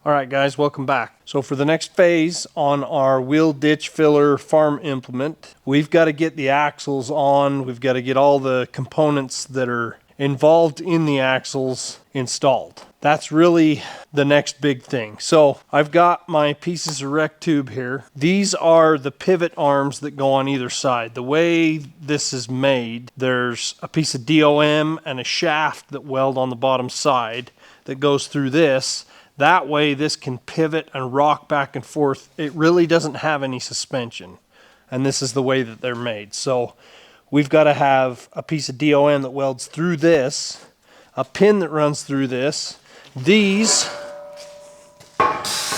Alright guys, welcome back. So for the next phase on our wheel ditch filler farm implement, we've got to get the axles on, we've got to get all the components that are involved in the axles installed. That's really the next big thing. So I've got my pieces of rec tube here. These are the pivot arms that go on either side. The way this is made, there's a piece of DOM and a shaft that weld on the bottom side that goes through this. That way this can pivot and rock back and forth. It really doesn't have any suspension. And this is the way that they're made. So we've got to have a piece of DOM that welds through this, a pin that runs through this. These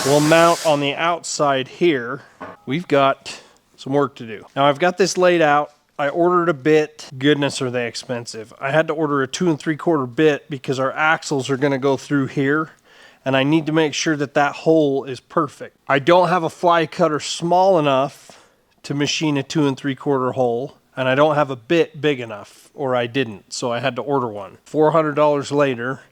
will mount on the outside here. We've got some work to do. Now I've got this laid out. I ordered a bit. Goodness, are they expensive. I had to order a 2 3/4 bit because our axles are going to go through here. And I need to make sure that that hole is perfect. I don't have a fly cutter small enough to machine a 2 3/4 hole, and I don't have a bit big enough, or I didn't, so I had to order one. $400 later,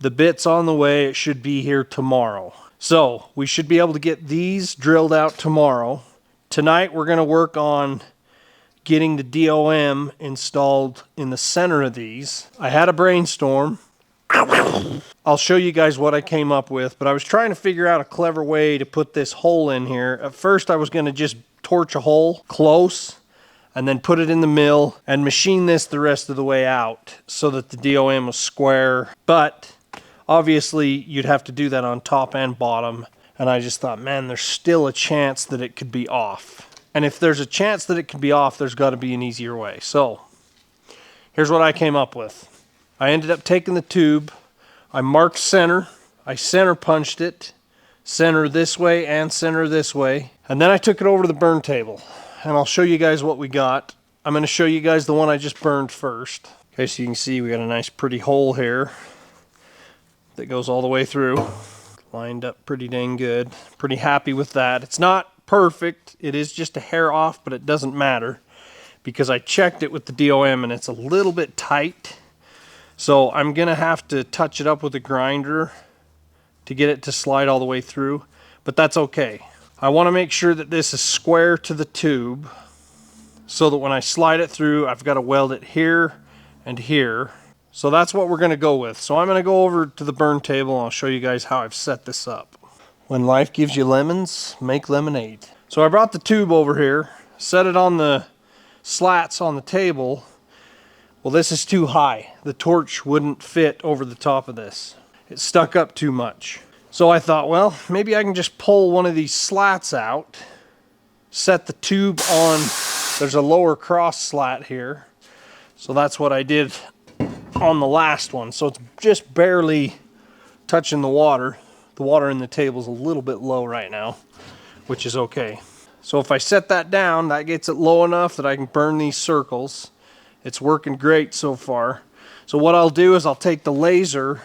the bit's on the way. It should be here tomorrow. So we should be able to get these drilled out tomorrow. Tonight we're going to work on getting the DOM installed in the center of these. I had a brainstorm. I'll show you guys what I came up with, but I was trying to figure out a clever way to put this hole in here. At first I was going to just torch a hole close and then put it in the mill and machine this the rest of the way out so that the DOM was square, but obviously you'd have to do that on top and bottom, and I just thought, man, there's still a chance that it could be off. And if there's a chance that it could be off, there's got to be an easier way. So here's what I came up with. I ended up taking the tube, I marked center, I center punched it, center this way and center this way, and then I took it over to the burn table, and I'll show you guys what we got. I'm going to show you guys the one I just burned first. Okay, so you can see we got a nice pretty hole here that goes all the way through. Lined up pretty dang good. Pretty happy with that. It's not perfect, it is just a hair off, but it doesn't matter because I checked it with the DOM and it's a little bit tight. So I'm going to have to touch it up with a grinder to get it to slide all the way through, but that's okay. I want to make sure that this is square to the tube so that when I slide it through, I've got to weld it here and here. So that's what we're going to go with. So I'm going to go over to the burn table and I'll show you guys how I've set this up. When life gives you lemons, make lemonade. So I brought the tube over here, set it on the slats on the table. Well, this is too high. The torch wouldn't fit over the top of this. It stuck up too much. So I thought, well, maybe I can just pull one of these slats out, set the tube on. There's a lower cross slat here. So that's what I did on the last one. So it's just barely touching the water. The water in the table is a little bit low right now, which is okay. So if I set that down, that gets it low enough that I can burn these circles. It's working great so far. So what I'll do is I'll take the laser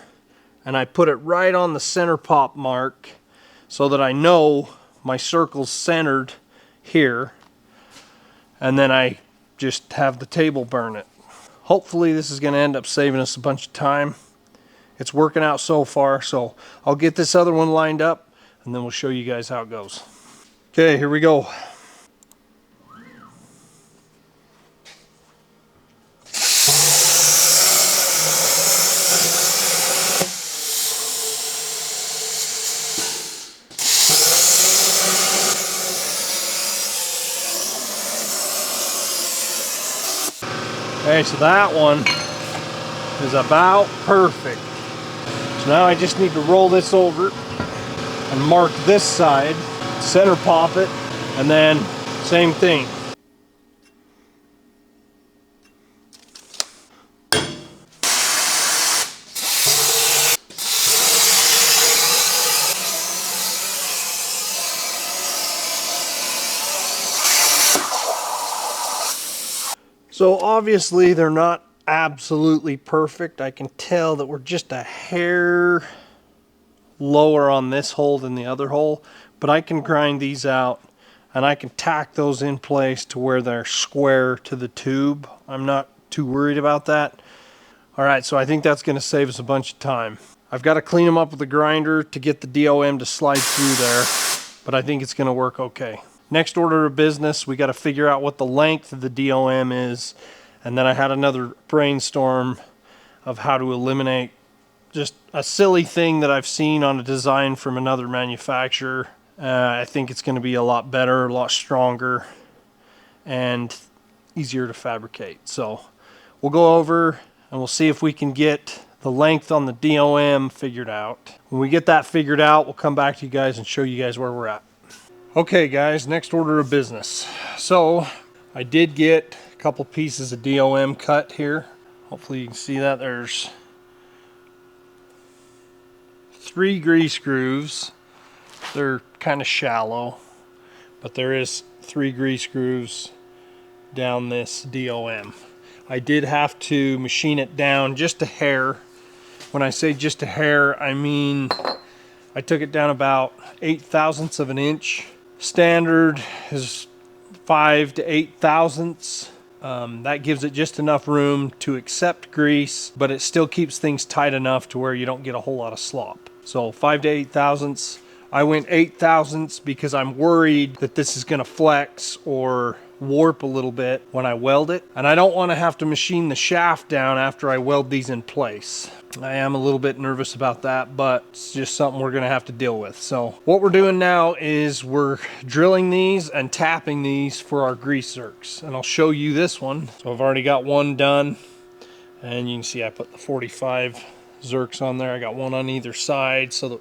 and I put it right on the center pop mark so that I know my circle's centered here. And then I just have the table burn it. Hopefully this is going to end up saving us a bunch of time. It's working out so far, so I'll get this other one lined up and then we'll show you guys how it goes. Okay, here we go. Okay, so that one is about perfect. So now I just need to roll this over and mark this side, center pop it, and then same thing. So obviously they're not absolutely perfect. I can tell that we're just a hair lower on this hole than the other hole, but I can grind these out and I can tack those in place to where they're square to the tube. I'm not too worried about that. All right, so I think that's going to save us a bunch of time. I've got to clean them up with a grinder to get the DOM to slide through there, but I think it's going to work okay. Next order of business, we got to figure out what the length of the DOM is, and then I had another brainstorm of how to eliminate just a silly thing that I've seen on a design from another manufacturer. I think it's going to be a lot better, a lot stronger, and easier to fabricate. So we'll go over and we'll see if we can get the length on the DOM figured out. When we get that figured out, we'll come back to you guys and show you guys where we're at. Okay guys, next order of business. So I did get a couple pieces of DOM cut here. Hopefully you can see that. There's 3 grease grooves. They're kind of shallow, but there is 3 grease grooves down this DOM. I did have to machine it down just a hair. When I say just a hair, I mean I took it down about 8 thousandths of an inch. Standard is 5 to 8 thousandths. That gives it just enough room to accept grease, but it still keeps things tight enough to where you don't get a whole lot of slop. So 5 to 8 thousandths. I went 8 thousandths because I'm worried that this is going to flex or warp a little bit when I weld it, and I don't want to have to machine the shaft down after I weld these in place. I am a little bit nervous about that, but it's just something we're going to have to deal with. So what we're doing now is we're drilling these and tapping these for our grease zerks, and I'll show you this one. So I've already got one done, and you can see I put the 45 zerks on there. I got one on either side so that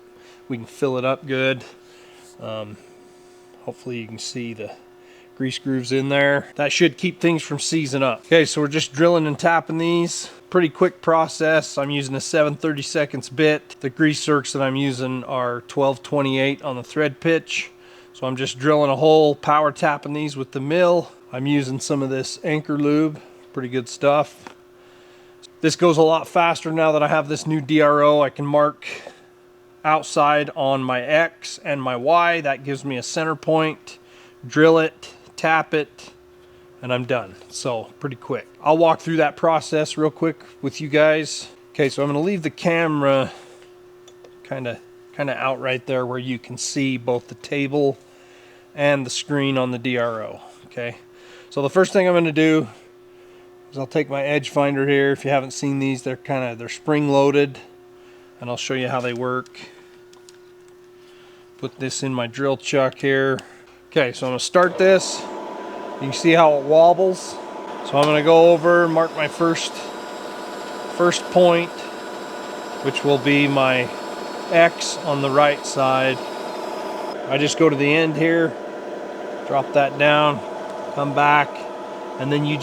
we can fill it up good. Hopefully you can see the grease grooves in there. That should keep things from seizing up. Okay, so we're just drilling and tapping these. Pretty quick process. I'm using a 7/32 bit. The grease zerks that I'm using are 12/28 on the thread pitch. So I'm just drilling a hole, power tapping these with the mill. I'm using some of this Anchor lube, pretty good stuff. This goes a lot faster now that I have this new DRO. I can mark outside on my X and my Y. That gives me a center point. Drill it, tap it, and I'm done. So pretty quick. I'll walk through that process real quick with you guys. Okay, so I'm going to leave the camera kind of out right there where you can see both the table and the screen on the DRO. Okay, so the first thing I'm going to do is I'll take my edge finder here. If you haven't seen these, they're spring loaded, and I'll show you how they work. Put this in my drill chuck here. Okay, so I'm going to start this. You can see how it wobbles. So I'm going to go over, mark my first point, which will be my X on the right side. I just go to the end here, drop that down, come back, and then you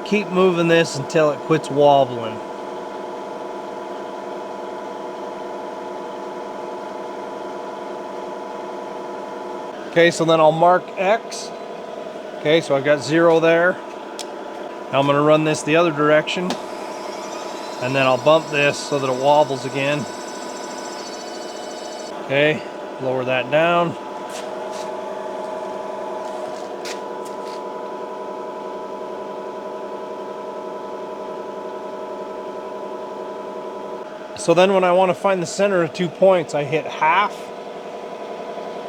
keep moving this until it quits wobbling. Okay, so then I'll mark X. Okay, so I've got 0 there. Now I'm going to run this the other direction, and then I'll bump this so that it wobbles again. Okay, lower that down. So then when I want to find the center of 2 points, I hit half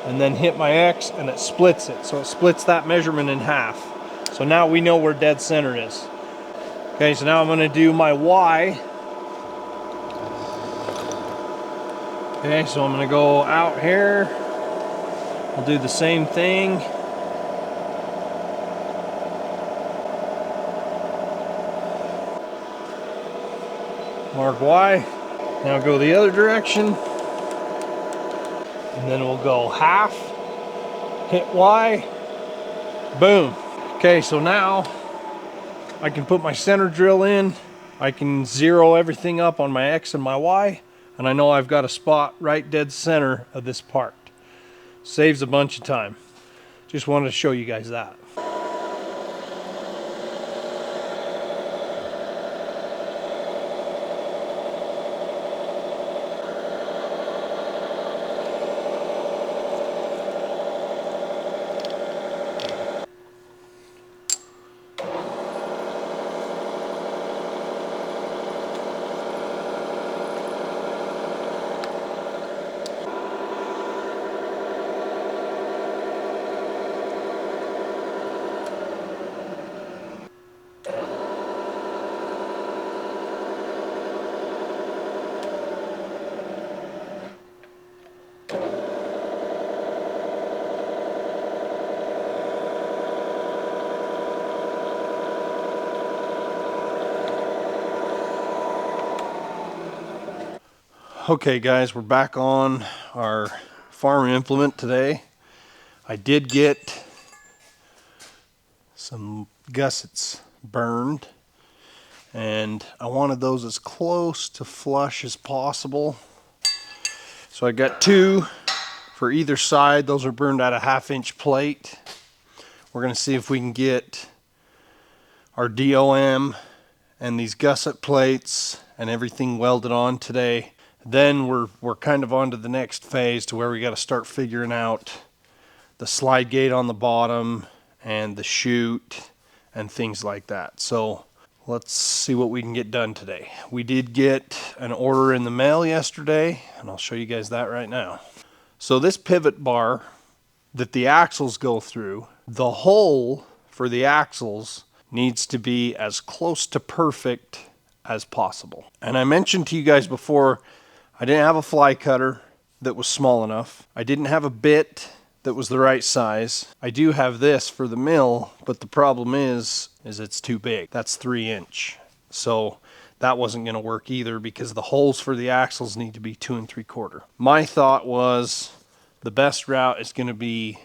and then hit my X, and it splits it. So it splits that measurement in half. So now we know where dead center is. Okay, so now I'm going to do my Y. Okay, so I'm going to go out here. I'll do the same thing. Mark Y. Now go the other direction. And then we'll go half, hit Y, boom. Okay, so now I can put my center drill in. I can zero everything up on my X and my Y, and I know I've got a spot right dead center of this part. Saves a bunch of time. Just wanted to show you guys that. Okay guys, we're back on our farm implement today. I did get some gussets burned, and I wanted those as close to flush as possible. So I got 2 for either side. Those are burned at a 1/2-inch plate. We're going to see if we can get our DOM and these gusset plates and everything welded on today. Then we're kind of on to the next phase, to where we got to start figuring out the slide gate on the bottom and the chute and things like that. So let's see what we can get done today. We did get an order in the mail yesterday, and I'll show you guys that right now. So this pivot bar that the axles go through, the hole for the axles needs to be as close to perfect as possible. And I mentioned to you guys before, I didn't have a fly cutter that was small enough. I didn't have a bit that was the right size. I do have this for the mill, but the problem is it's too big. That's 3-inch. So that wasn't going to work either, because the holes for the axles need to be 2 3/4. My thought was the best route is going to be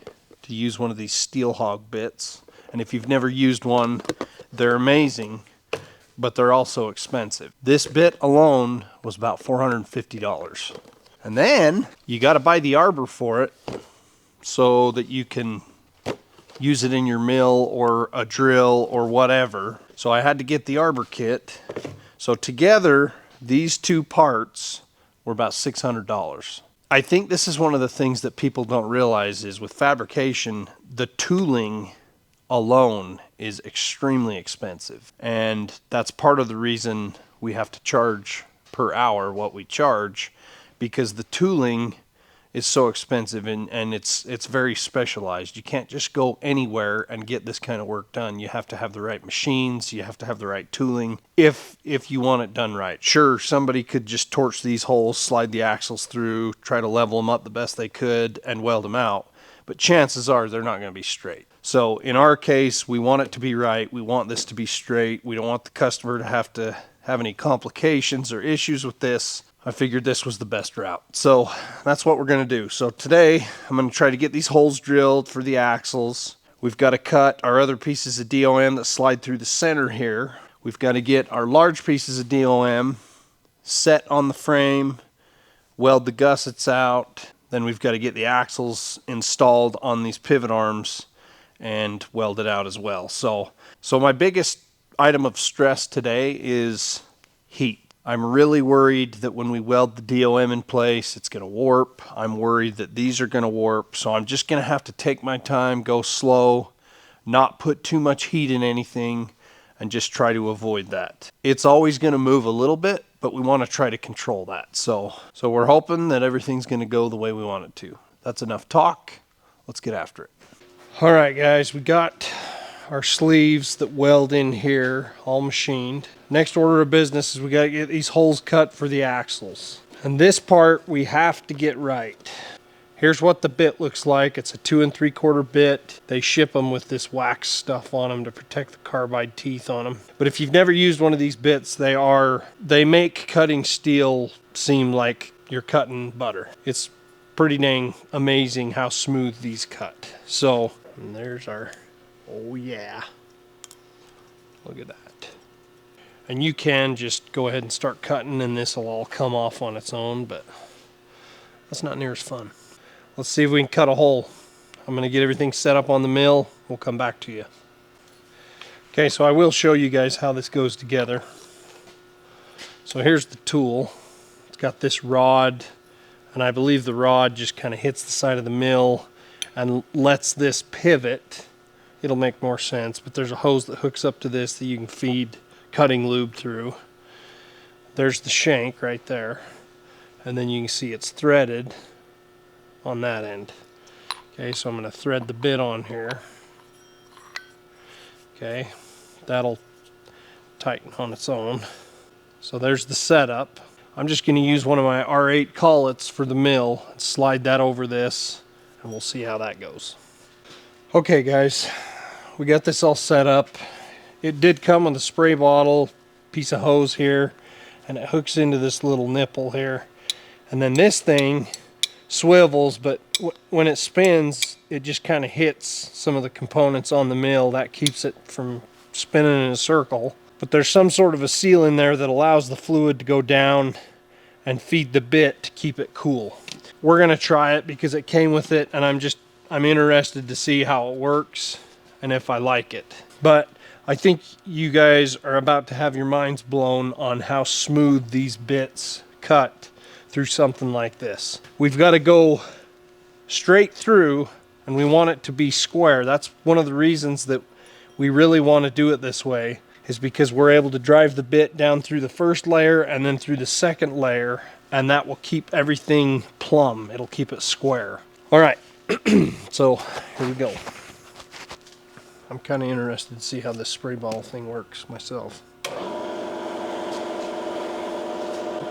to use one of these steel hog bits. And if you've never used one, they're amazing, but they're also expensive. This bit alone was about $450. And then you got to buy the arbor for it so that you can use it in your mill or a drill or whatever. So I had to get the arbor kit. So together, these 2 parts were about $600. I think this is one of the things that people don't realize is, with fabrication, the tooling alone is extremely expensive, and that's part of the reason we have to charge per hour what we charge, because the tooling is so expensive, and it's very specialized. You can't just go anywhere and get this kind of work done. You have to have the right machines, you have to have the right tooling if you want it done right. Sure, somebody could just torch these holes, slide the axles through, try to level them up the best they could and weld them out, but chances are they're not going to be straight. So in our case, we want it to be right. We want this to be straight. We don't want the customer to have any complications or issues with this. I figured this was the best route. So that's what we're going to do. So today I'm going to try to get these holes drilled for the axles. We've got to cut our other pieces of DOM that slide through the center here. We've got to get our large pieces of DOM set on the frame, weld the gussets out. Then we've got to get the axles installed on these pivot arms and weld it out as well. So my biggest item of stress today is heat. I'm really worried that when we weld the DOM in place, it's going to warp. I'm worried that these are going to warp. So I'm just going to have to take my time, go slow, not put too much heat in anything, and just try to avoid that. It's always going to move a little bit, but we want to try to control that. So we're hoping that everything's going to go the way we want it to. That's enough talk. Let's get after it. All right, guys, we got our sleeves that weld in here all machined. Next order of business is we got to get these holes cut for the axles. And this part we have to get right. Here's what the bit looks like. It's a 2 3/4 bit. They ship them with this wax stuff on them to protect the carbide teeth on them. But if you've never used one of these bits, they make cutting steel seem like you're cutting butter. It's pretty dang amazing how smooth these cut. So, and there's our, oh yeah, look at that. And you can just go ahead and start cutting and this will all come off on its own, but that's not near as fun. Let's see if we can cut a hole. I'm going to get everything set up on the mill. We'll come back to you. Okay, so I will show you guys how this goes together. So here's the tool. It's got this rod, and I believe the rod just kind of hits the side of the mill and lets this pivot. It'll make more sense, but there's a hose that hooks up to this that you can feed cutting lube through. There's the shank right there, and then you can see it's threaded on that end. Okay, so I'm going to thread the bit on here. Okay, that'll tighten on its own. So there's the setup. I'm just going to use one of my R8 collets for the mill and slide that over this, and we'll see how that goes. Okay guys, we got this all set up. It did come with a spray bottle, piece of hose here, and it hooks into this little nipple here. And then this thing swivels, but when it spins, it just kind of hits some of the components on the mill. That keeps it from spinning in a circle. But there's some sort of a seal in there that allows the fluid to go down and feed the bit to keep it cool. We're gonna try it because it came with it, and I'm interested to see how it works and if I like it. But I think you guys are about to have your minds blown on how smooth these bits cut through something like this. We've got to go straight through, and we want it to be square. That's one of the reasons that we really want to do it this way, is because we're able to drive the bit down through the first layer and then through the second layer, and that will keep everything plumb. It'll keep it square. All right, so here we go. I'm kind of interested to see how this spray bottle thing works myself.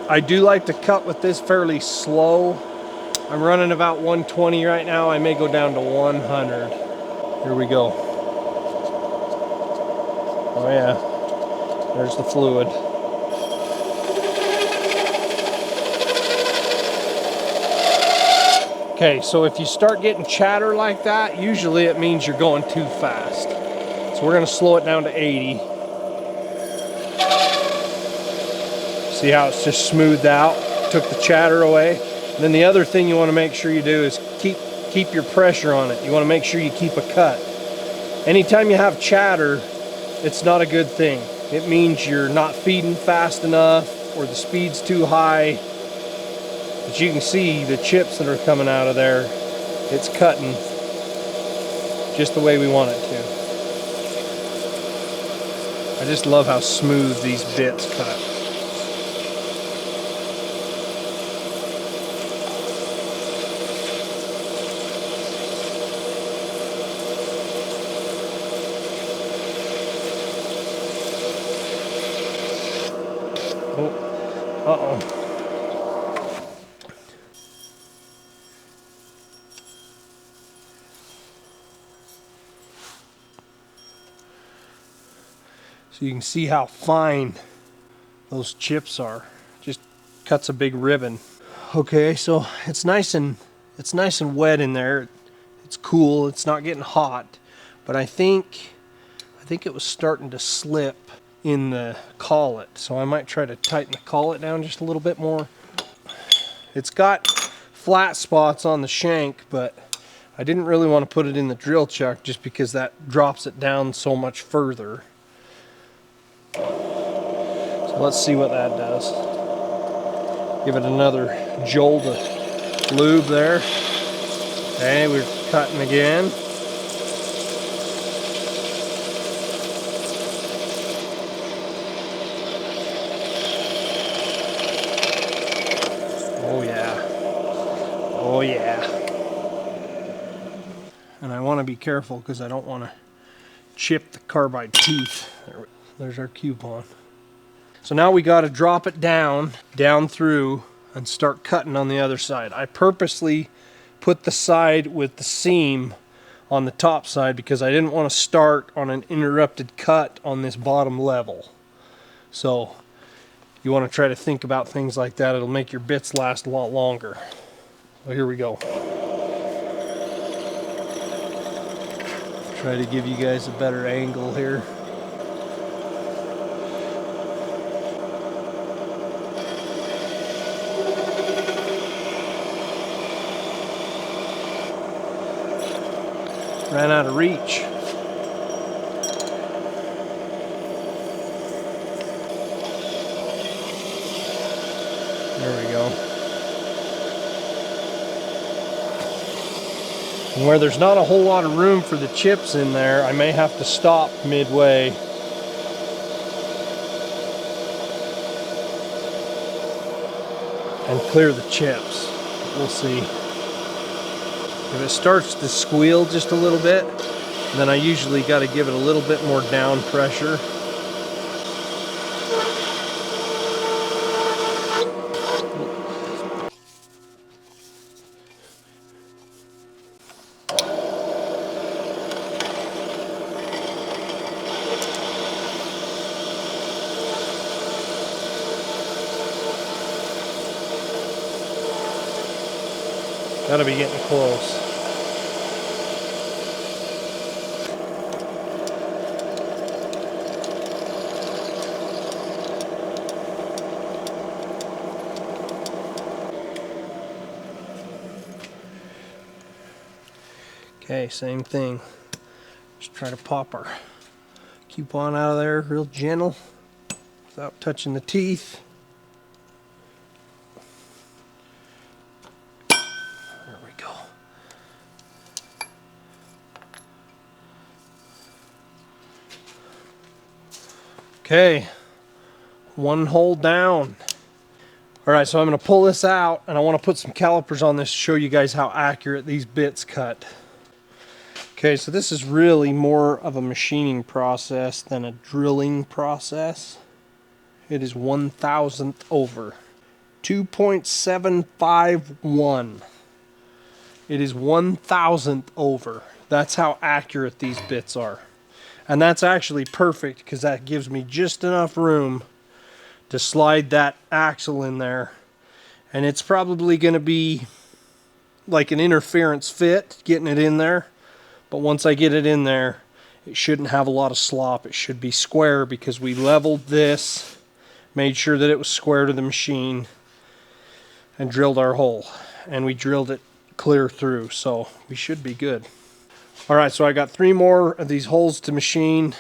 I do like to cut with this fairly slow. I'm running about 120 right now. I may go down to 100. Here we go. Oh yeah, there's the fluid. Okay, so if you start getting chatter like that, usually it means you're going too fast. So we're gonna slow it down to 80. See how it's just smoothed out, took the chatter away. And then the other thing you want to make sure you do is keep your pressure on it. You want to make sure you keep a cut. Anytime you have chatter, it's not a good thing. It means you're not feeding fast enough or the speed's too high. But you can see the chips that are coming out of there, it's cutting just the way we want it to. I just love how smooth these bits cut. Uh-oh. So you can see how fine those chips are. Just cuts a big ribbon. Okay, so it's nice and wet in there. It's cool. It's not getting hot, but I think it was starting to slip in the collet, so I might try to tighten the collet down just a little bit more. It's got flat spots on the shank, but I didn't really want to put it in the drill chuck just because that drops it down so much further. So let's see what that does. Give it another jolt of lube there. Okay, we're cutting again. Oh yeah. Oh yeah. And I want to be careful because I don't want to chip the carbide teeth. There's our coupon. So now we got to drop it down through and start cutting on the other side. I purposely put the side with the seam on the top side because I didn't want to start on an interrupted cut on this bottom level. So you want to try to think about things like that. It'll make your bits last a lot longer. Well, here we go. Try to give you guys a better angle here. Ran out of reach. There we go. And where there's not a whole lot of room for the chips in there, I may have to stop midway. And clear the chips. We'll see. If it starts to squeal just a little bit, then I usually got to give it a little bit more down pressure. Gotta be getting close. Okay, same thing. Just try to pop our coupon out of there real gentle without touching the teeth. There we go. Okay, one hole down. All right, so I'm going to pull this out, and I want to put some calipers on this to show you guys how accurate these bits cut. Okay, so this is really more of a machining process than a drilling process. It is 1,000th over. 2.751. It is 1,000th over. That's how accurate these bits are. And that's actually perfect because that gives me just enough room to slide that axle in there. And it's probably going to be like an interference fit getting it in there. But once I get it in there, it shouldn't have a lot of slop. It should be square because we leveled this, made sure that it was square to the machine, and drilled our hole. And we drilled it clear through, so we should be good. Alright, so I got 3 more of these holes to machine.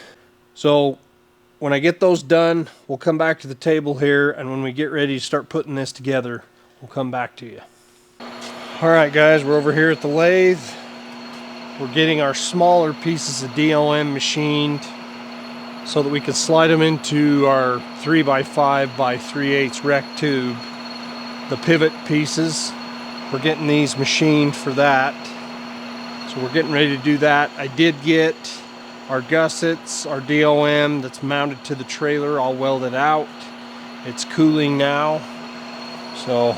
So when I get those done, we'll come back to the table here, and when we get ready to start putting this together, we'll come back to you. Alright guys, we're over here at the lathe. We're getting our smaller pieces of DOM machined so that we can slide them into our 3x5 by 3/8 rec tube. The pivot pieces, we're getting these machined for that. So we're getting ready to do that. I did get our gussets, our DOM that's mounted to the trailer all welded out. It's cooling now. So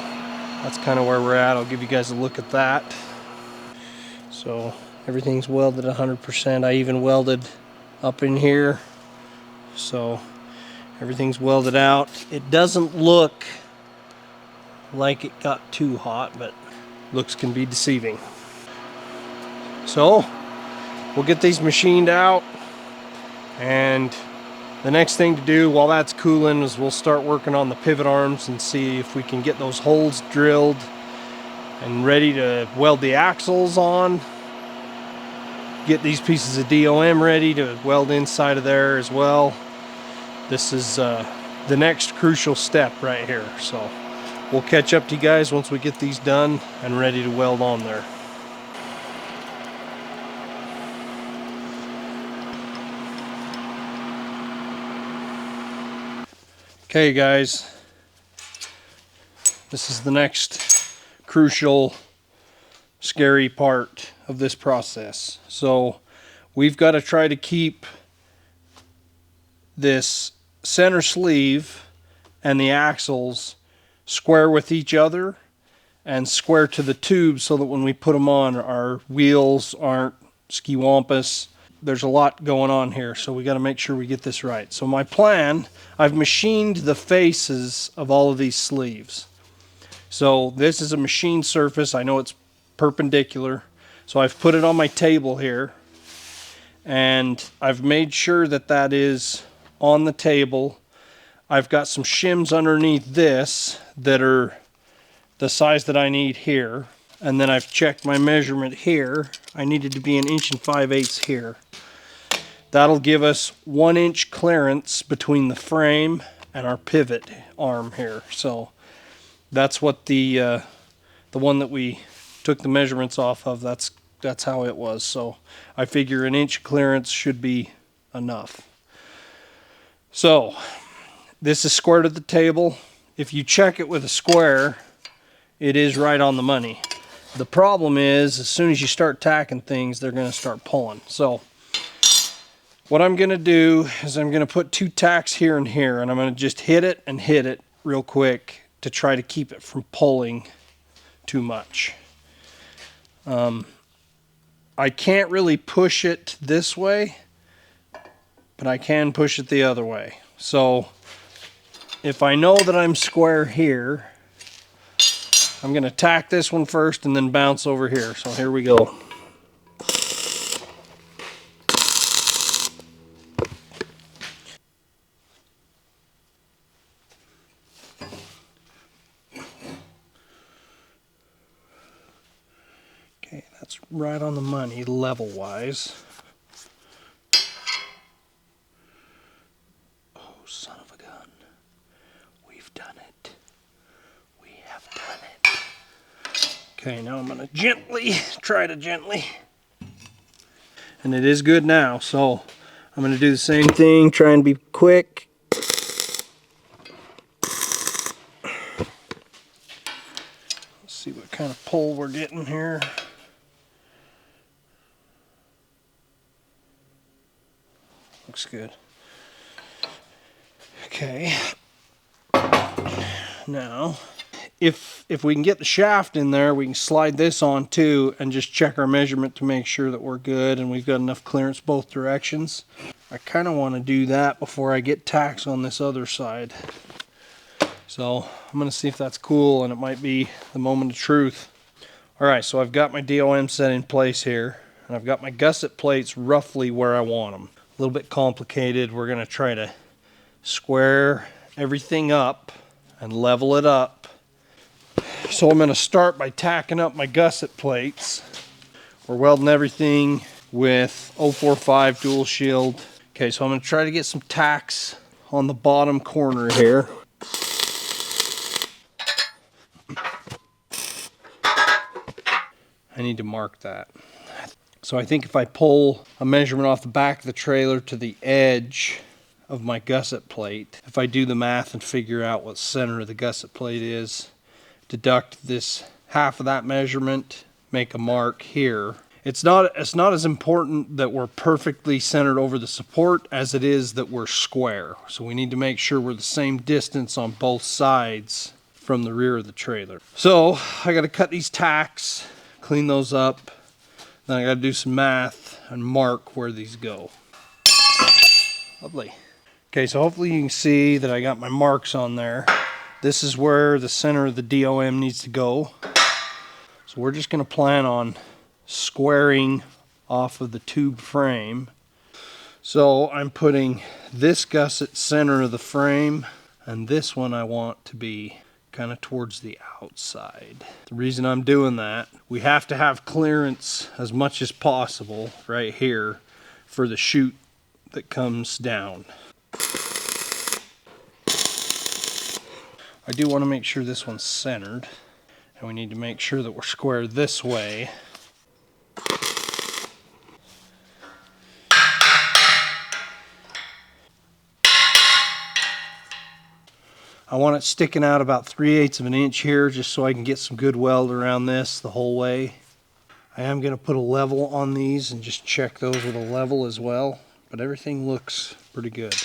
that's kind of where we're at. I'll give you guys a look at that. So everything's welded 100%. I even welded up in here. So everything's welded out. It doesn't look like it got too hot, but looks can be deceiving. So we'll get these machined out, and the next thing to do while that's cooling is we'll start working on the pivot arms and see if we can get those holes drilled and ready to weld the axles on. Get these pieces of DOM ready to weld inside of there as well. This is the next crucial step right here. So we'll catch up to you guys once we get these done and ready to weld on there. Okay guys, this is the next crucial, scary part of this process. So we've got to try to keep this center sleeve and the axles square with each other and square to the tube so that when we put them on, our wheels aren't ski-wampus. There's a lot going on here, so we got to make sure we get this right. So my plan, I've machined the faces of all of these sleeves. So this is a machined surface. I know it's perpendicular, so I've put it on my table here, and I've made sure that that is on the table. I've got some shims underneath this that are the size that I need here, and then I've checked my measurement here. I needed to be 1 5/8 inches here. That'll give us 1 inch clearance between the frame and our pivot arm here. So that's what the one that we took the measurements off of, that's how it was. So I figure 1 inch clearance should be enough. So this is square to the table. If you check it with a square, it is right on the money. The problem is, as soon as you start tacking things, they're going to start pulling. So what I'm going to do is I'm going to put 2 tacks here and here, and I'm going to just hit it real quick to try to keep it from pulling too much. I can't really push it this way, but I can push it the other way. So if I know that I'm square here, I'm going to tack this one first and then bounce over here. So here we go. Okay, that's right on the money level-wise. Oh, son of a gun. We've done it. We have done it. Okay, now I'm going to try to gently. And it is good now, so I'm going to do the same thing, try and be quick. Let's see what kind of pull we're getting here. Looks good. Okay. Now, if we can get the shaft in there, we can slide this on too and just check our measurement to make sure that we're good and we've got enough clearance both directions. I kind of want to do that before I get tacks on this other side. So I'm going to see if that's cool, and it might be the moment of truth. Alright, so I've got my DOM set in place here, and I've got my gusset plates roughly where I want them. A little bit complicated. We're going to try to square everything up and level it up. So I'm going to start by tacking up my gusset plates. We're welding everything with 045 dual shield. Okay, so I'm going to try to get some tacks on the bottom corner here. I need to mark that. So I think if I pull a measurement off the back of the trailer to the edge of my gusset plate, if I do the math and figure out what center of the gusset plate is, deduct this half of that measurement, make a mark here. It's not as important that we're perfectly centered over the support as it is that we're square. So we need to make sure we're the same distance on both sides from the rear of the trailer. So I got to cut these tacks, clean those up, then I got to do some math and mark where these go. Lovely. Okay, so hopefully you can see that I got my marks on there. This is where the center of the DOM needs to go. So we're just going to plan on squaring off of the tube frame. So I'm putting this gusset center of the frame, and this one I want to be kind of towards the outside. The reason I'm doing that, we have to have clearance as much as possible right here for the chute that comes down. I do want to make sure this one's centered, and we need to make sure that we're square this way. I want it sticking out about 3/8 of an inch here, just so I can get some good weld around this the whole way. I am going to put a level on these and just check those with a level as well, but everything looks pretty good.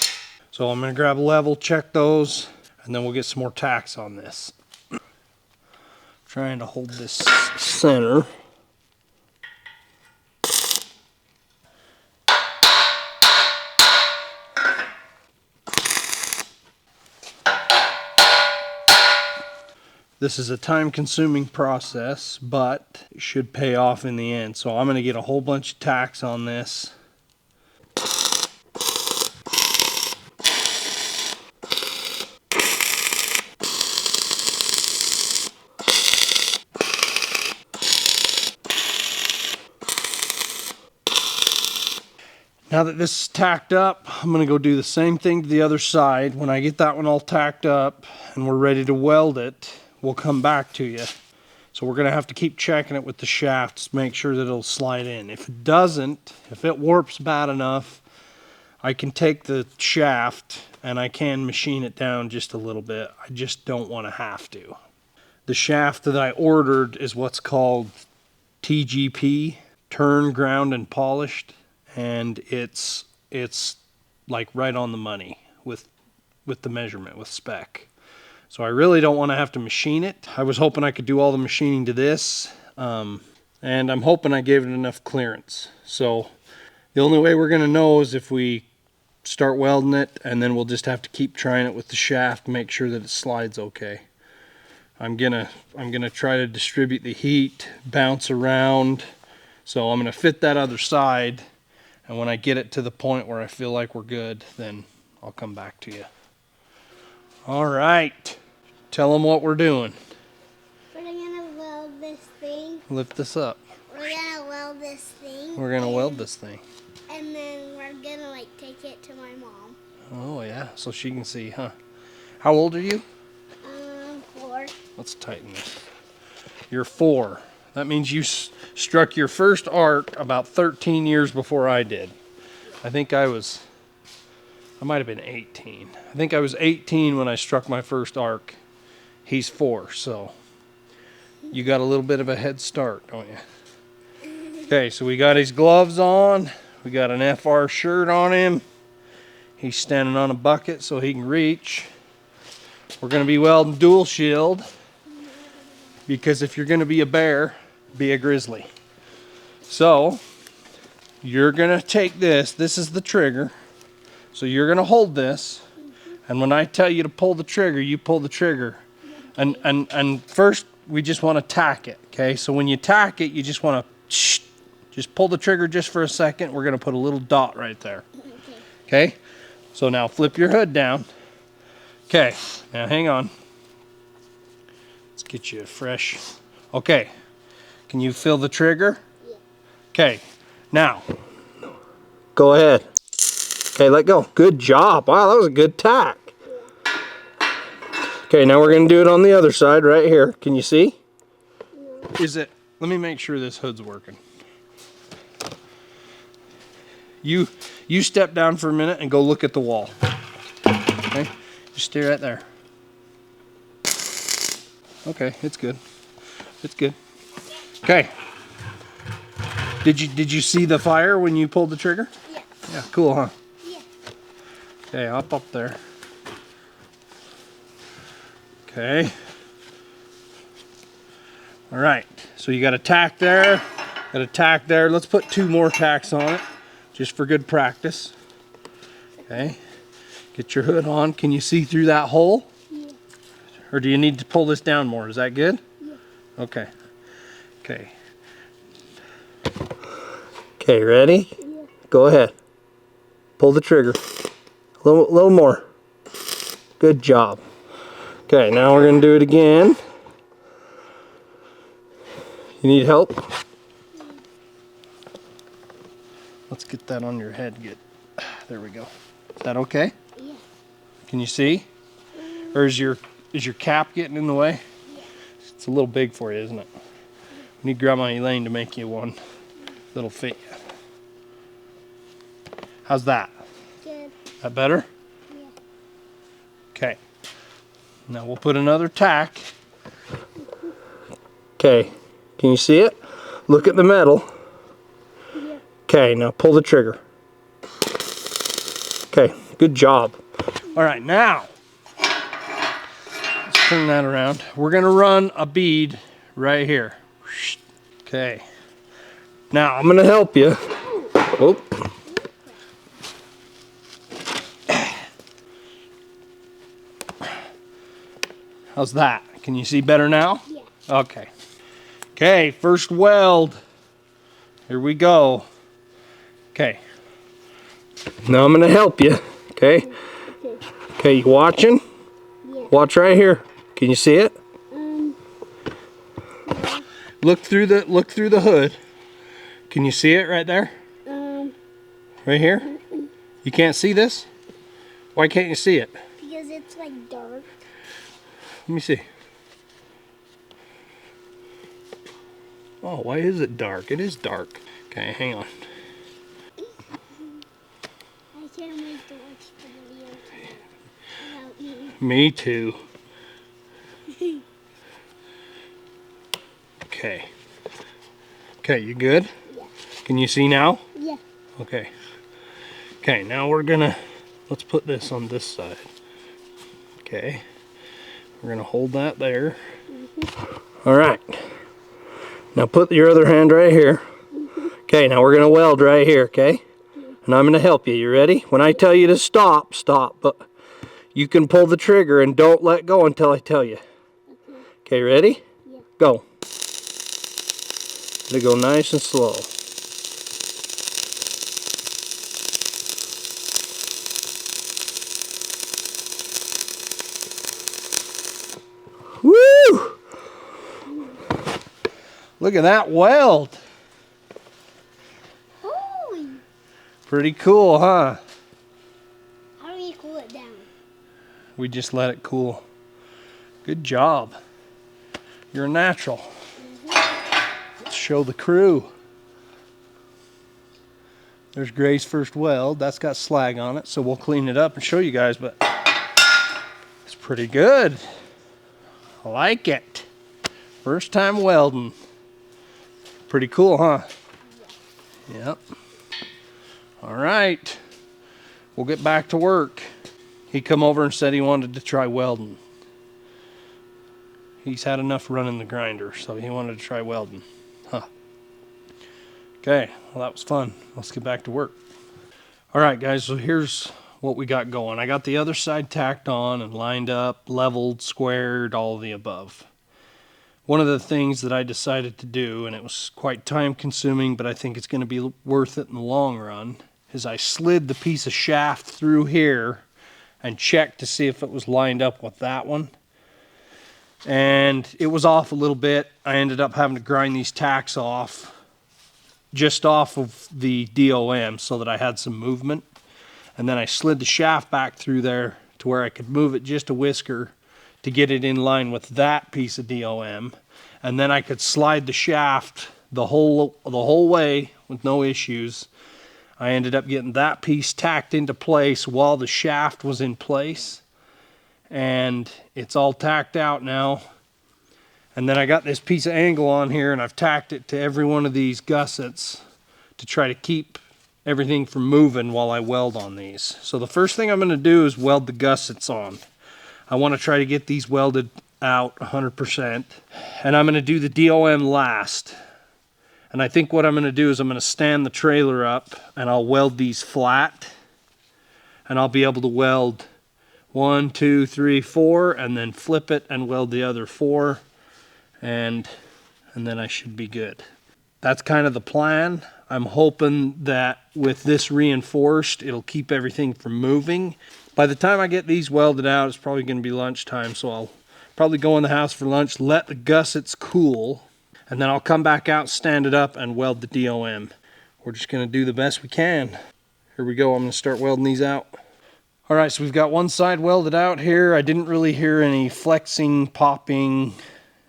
So I'm going to grab a level, check those, and then we'll get some more tacks on this. Trying to hold this center. This is a time-consuming process, but it should pay off in the end. So I'm going to get a whole bunch of tacks on this. Now that this is tacked up, I'm going to go do the same thing to the other side. When I get that one all tacked up and we're ready to weld it, we'll come back to you. So we're going to have to keep checking it with the shafts, make sure that it'll slide in. If it doesn't, if it warps bad enough, I can take the shaft and I can machine it down just a little bit. I just don't want to have to. The shaft that I ordered is what's called TGP, turn, ground, and polished. And it's like right on the money with the measurement, with spec. So I really don't want to have to machine it. I was hoping I could do all the machining to this, and I'm hoping I gave it enough clearance. So the only way we're going to know is if we start welding it, and then we'll just have to keep trying it with the shaft, make sure that it slides okay. I'm gonna try to distribute the heat, bounce around. So I'm gonna fit that other side, and when I get it to the point where I feel like we're good, then I'll come back to you. All right, tell them what we're doing. We're gonna weld this thing. Lift this up. We're gonna weld this thing. We're gonna weld this thing. And then we're gonna like take it to my mom. Oh yeah, so she can see, huh? How old are you? 4. Let's tighten this. You're 4. That means you struck your first arc about 13 years before I did. I might have been 18. I think I was 18 when I struck my first arc. He's 4, so you got a little bit of a head start, don't you? Okay, so we got his gloves on. We got an FR shirt on him. He's standing on a bucket so he can reach. We're going to be welding dual shield because if you're going to be a bear, be a grizzly. So you're going to take this. This is the trigger. So you're going to hold this. And when I tell you to pull the trigger, you pull the trigger. And first, we just want to tack it. Okay, so when you tack it, you just want to just pull the trigger just for a second. We're going to put a little dot right there. Okay, so now flip your hood down. Okay, now hang on. Let's get you fresh. Okay, can you feel the trigger? Yeah. Okay, now go ahead. Okay, let go. Good job. Wow, that was a good tack. Okay, now we're going to do it on the other side right here. Can you see? No. Let me make sure this hood's working. You step down for a minute and go look at the wall. Okay? Just stay right there. Okay, it's good. It's good. Okay. Did you see the fire when you pulled the trigger? Yeah. Yeah, cool, huh? Yeah. Okay, up there. Okay. All right, so you got a tack there, got a tack there. Let's put 2 more tacks on it, just for good practice. Okay, get your hood on. Can you see through that hole? Yeah. Or do you need to pull this down more? Is that good? Yeah. Okay. Okay. Okay, ready? Yeah. Go ahead. Pull the trigger. A little more. Good job. Okay, now we're going to do it again. You need help? Let's get that on your head. There we go. Is that okay? Yeah. Can you see? Or is your cap getting in the way? Yeah. It's a little big for you, isn't it? We need Grandma Elaine to make you one that'll fit you. How's that? Good. That better? Yeah. Okay. Now we'll put another tack. Okay. Can you see it? Look at the metal. Yeah. Okay, now pull the trigger. Okay, good job. All right, now, let's turn that around. We're gonna run a bead right here. Okay. Now, I'm gonna help you. Oh. How's that? Can you see better now? Yeah. Okay. Okay, first weld. Here we go. Okay. Now I'm gonna help you. Okay. Okay. Okay, you watching? Yeah. Watch right here. Can you see it? Yeah. Look through the hood. Can you see it right there? Right here? You can't see this? Why can't you see it? Because it's like dark. Let me see. Oh, why is it dark? It is dark. Okay, hang on. I can't wait to watch the video without you. Me too. Okay. Okay, you good? Yeah. Can you see now? Yeah. Okay. Okay, now let's put this on this side. Okay. We're gonna hold that there. All right. Now put your other hand right here. Okay, now we're gonna weld right here, okay? And I'm gonna help you. You ready? When I tell you to stop, stop. But you can pull the trigger and don't let go until I tell you. Okay, ready? Yeah. Go. Let it go nice and slow. Woo! Look at that weld. Holy! Pretty cool, huh? How do we cool it down? We just let it cool. Good job. You're a natural. Let's show the crew. There's Gray's first weld. That's got slag on it, so we'll clean it up and show you guys, but it's pretty good. I like it. First time welding. Pretty cool, huh? Yep. All right. We'll get back to work. He come over and said he wanted to try welding. He's had enough running the grinder, so he wanted to try welding. Huh. Okay, well that was fun. Let's get back to work. All right, guys, so here's what we got going. I got the other side tacked on and lined up, leveled, squared, all of the above. One of the things that I decided to do, and it was quite time consuming, but I think it's going to be worth it in the long run, is I slid the piece of shaft through here and checked to see if it was lined up with that one. And it was off a little bit. I ended up having to grind these tacks off, just off of the DOM, so that I had some movement. And then I slid the shaft back through there to where I could move it just a whisker to get it in line with that piece of DOM. And then I could slide the shaft the whole way with no issues. I ended up getting that piece tacked into place while the shaft was in place. And it's all tacked out now. And then I got this piece of angle on here, and I've tacked it to every one of these gussets to try to keep everything from moving while I weld on these. So the first thing I'm going to do is weld the gussets on. I want to try to get these welded out 100%. And I'm going to do the DOM last. And I think what I'm going to do is I'm going to stand the trailer up and I'll weld these flat. And I'll be able to weld 1, 2, 3, 4, and then flip it and weld the other 4. And then I should be good. That's kind of the plan. I'm hoping that with this reinforced, it'll keep everything from moving. By the time I get these welded out, it's probably going to be lunchtime, so I'll probably go in the house for lunch, let the gussets cool, and then I'll come back out, stand it up, and weld the DOM. We're just going to do the best we can. Here we go. I'm going to start welding these out. All right, so we've got one side welded out here. I didn't really hear any flexing, popping,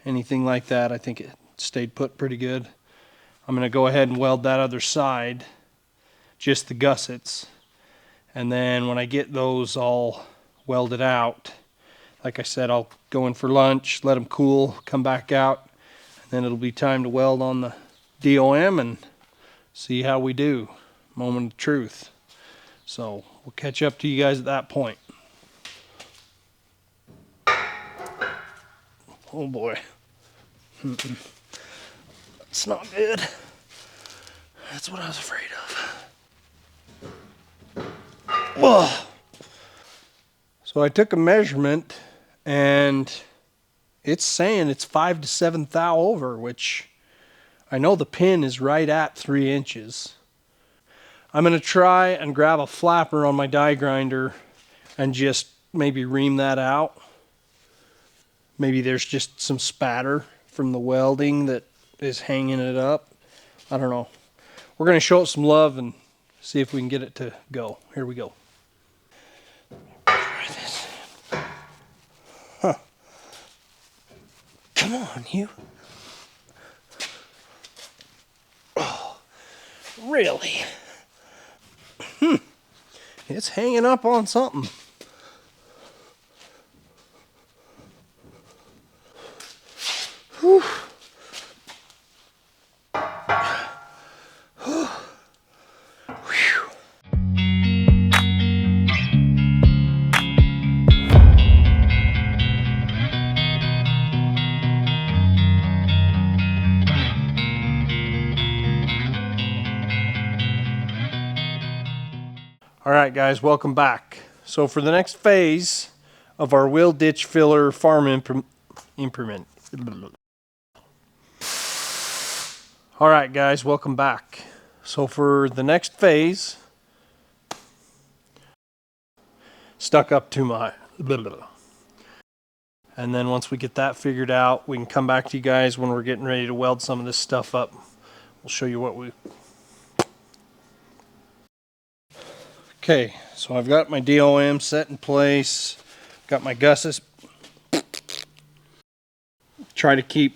anything like that. I think it stayed put pretty good. I'm going to go ahead and weld that other side, just the gussets. And then when I get those all welded out, like I said, I'll go in for lunch, let them cool, come back out, and then it'll be time to weld on the DOM and see how we do. Moment of truth. So we'll catch up to you guys at that point. Oh boy. That's not good. That's what I was afraid of. Whoa. So I took a measurement and it's saying it's 5 to 7 thou over, which I know the pin is right at 3 inches. I'm going to try and grab a flapper on my die grinder and just maybe ream that out. Maybe there's just some spatter from the welding that is hanging it up. I don't know. We're going to show it some love and see if we can get it to go. Here we go. Try this. Huh. Come on, you. Oh, really? It's hanging up on something. Whew. All right, guys, welcome back. So for the next phase of our wheel ditch filler farm implement, All right, guys, welcome back. So for the next phase, stuck up to my... And then once we get that figured out, we can come back to you guys when we're getting ready to weld some of this stuff up. We'll show you what we... Okay, so I've got my DOM set in place. Got my gusses. Try to keep